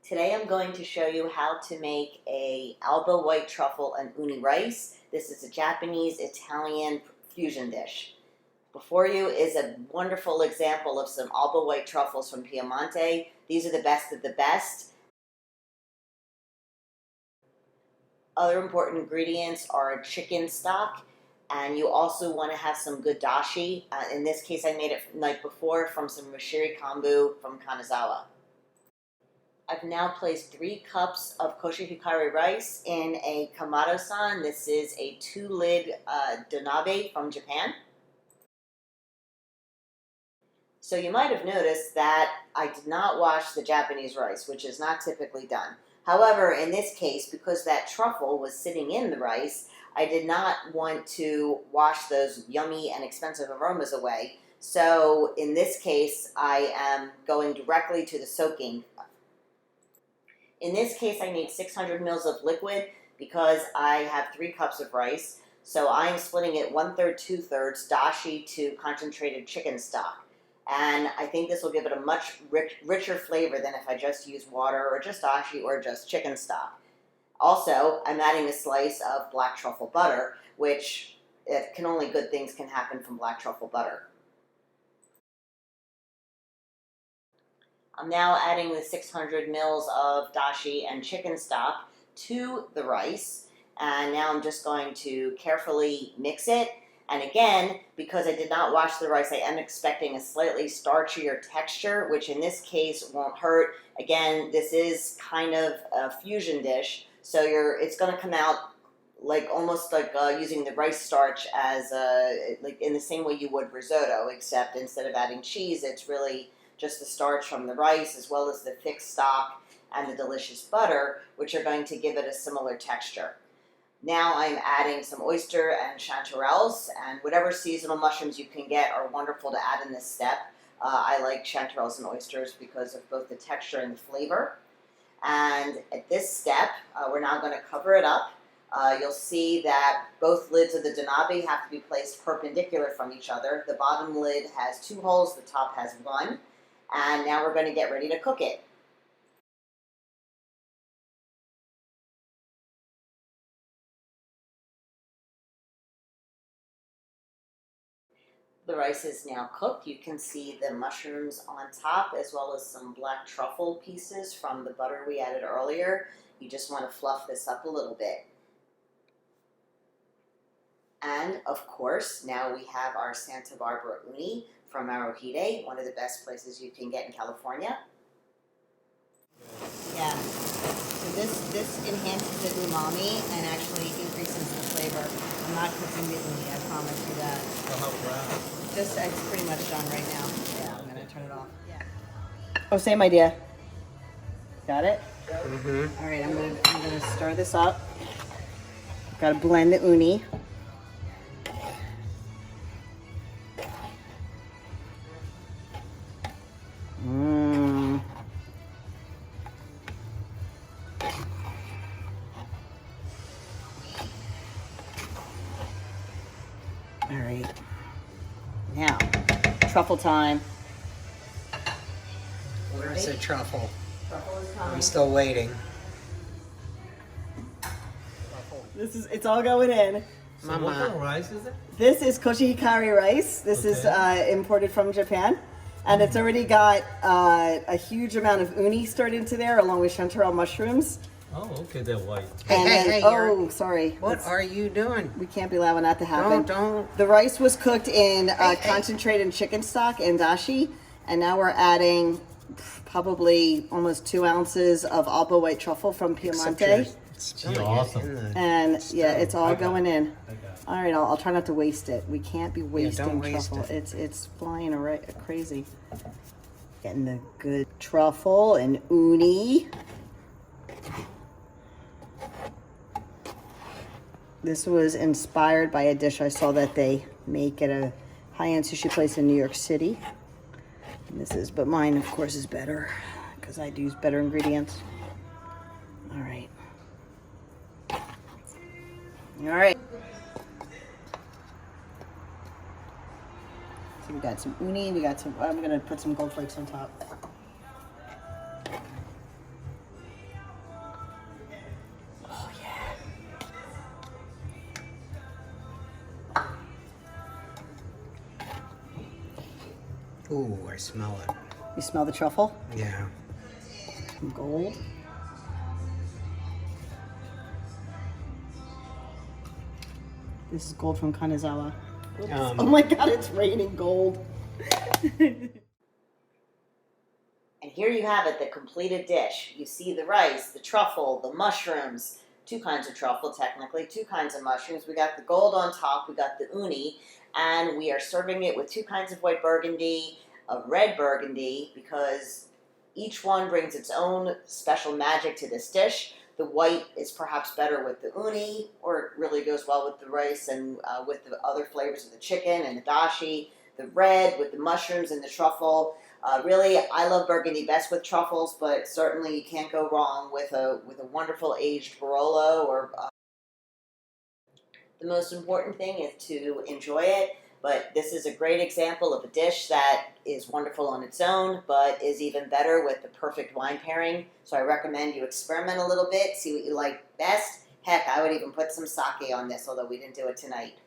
Today I'm going to show you how to make a Alba white truffle and uni rice. This is a Japanese-Italian fusion dish. Before you is a wonderful example of some Alba white truffles from Piemonte. These are the best of the best. Other important ingredients are chicken stock, and you also want to have some good dashi. In this case, I made it the night before from some rashiri kombu from Kanazawa. I've now placed 3 cups of Koshihikari rice in a kamado-san. This is a 2-lid donabe from Japan. So you might have noticed that I did not wash the Japanese rice, which is not typically done. However, in this case, because that truffle was sitting in the rice, I did not want to wash those yummy and expensive aromas away. So in this case, I am going directly to the soaking. In this case, I need 600 mils of liquid because I have 3 cups of rice. So I am splitting it 1/3, 2/3 dashi to concentrated chicken stock. And I think this will give it a much richer flavor than if I just use water or just dashi or just chicken stock. Also, I'm adding a slice of black truffle butter, which only good things can happen from black truffle butter. I'm now adding the 600 mils of dashi and chicken stock to the rice. And now I'm just going to carefully mix it. And again, because I did not wash the rice, I am expecting a slightly starchier texture, which in this case won't hurt. Again, this is kind of a fusion dish, so it's going to come out like almost like using the rice starch as like in the same way you would risotto, except instead of adding cheese, it's really just the starch from the rice as well as the thick stock and the delicious butter, which are going to give it a similar texture. Now I'm adding some oyster and chanterelles, and whatever seasonal mushrooms you can get are wonderful to add in this step. I like chanterelles and oysters because of both the texture and the flavor. And at this step, we're now going to cover it up. You'll see that both lids of the donabe have to be placed perpendicular from each other. The bottom lid has 2 holes, the top has 1. And now we're going to get ready to cook it. The rice is now cooked. You can see the mushrooms on top as well as some black truffle pieces from the butter we added earlier. You just want to fluff this up a little bit. And of course, now we have our Santa Barbara uni from Maruhide, one of the best places you can get in California. Yeah, so this enhances the umami and actually increases the flavor. I'm not cooking the uni, I promise you that. It's pretty much done right now. Yeah, I'm gonna turn it off. Yeah. Oh, same idea. Got it? Mm-hmm. All right, I'm gonna stir this up. Got to blend the uni. All right, now truffle time. Where's the truffle? Truffle is coming. I'm still waiting. It's all going in. So what kind of rice is it? This is Koshihikari rice. This is imported from Japan. And it's already got a huge amount of uni stirred into there along with chanterelle mushrooms. Oh, okay, they're white. Hey, oh, sorry. What are you doing? We can't be allowing that to happen. Don't. The rice was cooked in concentrated chicken stock and dashi. And now we're adding probably almost 2 ounces of Alba white truffle from Piemonte. It's awesome. And yeah, it's all going in. All right, I'll try not to waste it. We can't be wasting truffle. It's flying crazy. Getting the good truffle and uni. This was inspired by a dish I saw that they make at a high-end sushi place in New York City. And but mine, of course, is better because I use better ingredients. All right. All right. So we got some uni, I'm gonna put some gold flakes on top. Ooh, I smell it. You smell the truffle? Yeah. Some gold. This is gold from Kanazawa. Oops. Oh my god, it's raining gold. And here you have it, the completed dish. You see the rice, the truffle, the mushrooms, two kinds of truffle technically, two kinds of mushrooms. We got the gold on top, we got the uni, and we are serving it with two kinds of white burgundy, a red burgundy, because each one brings its own special magic to this dish. The white is perhaps better with the uni, or it really goes well with the rice and with the other flavors of the chicken and the dashi. The red with the mushrooms and the truffle. Really, I love Burgundy best with truffles, but certainly you can't go wrong with a wonderful aged Barolo. Or the most important thing is to enjoy it. But this is a great example of a dish that is wonderful on its own, but is even better with the perfect wine pairing. So I recommend you experiment a little bit, see what you like best. Heck, I would even put some sake on this, although we didn't do it tonight.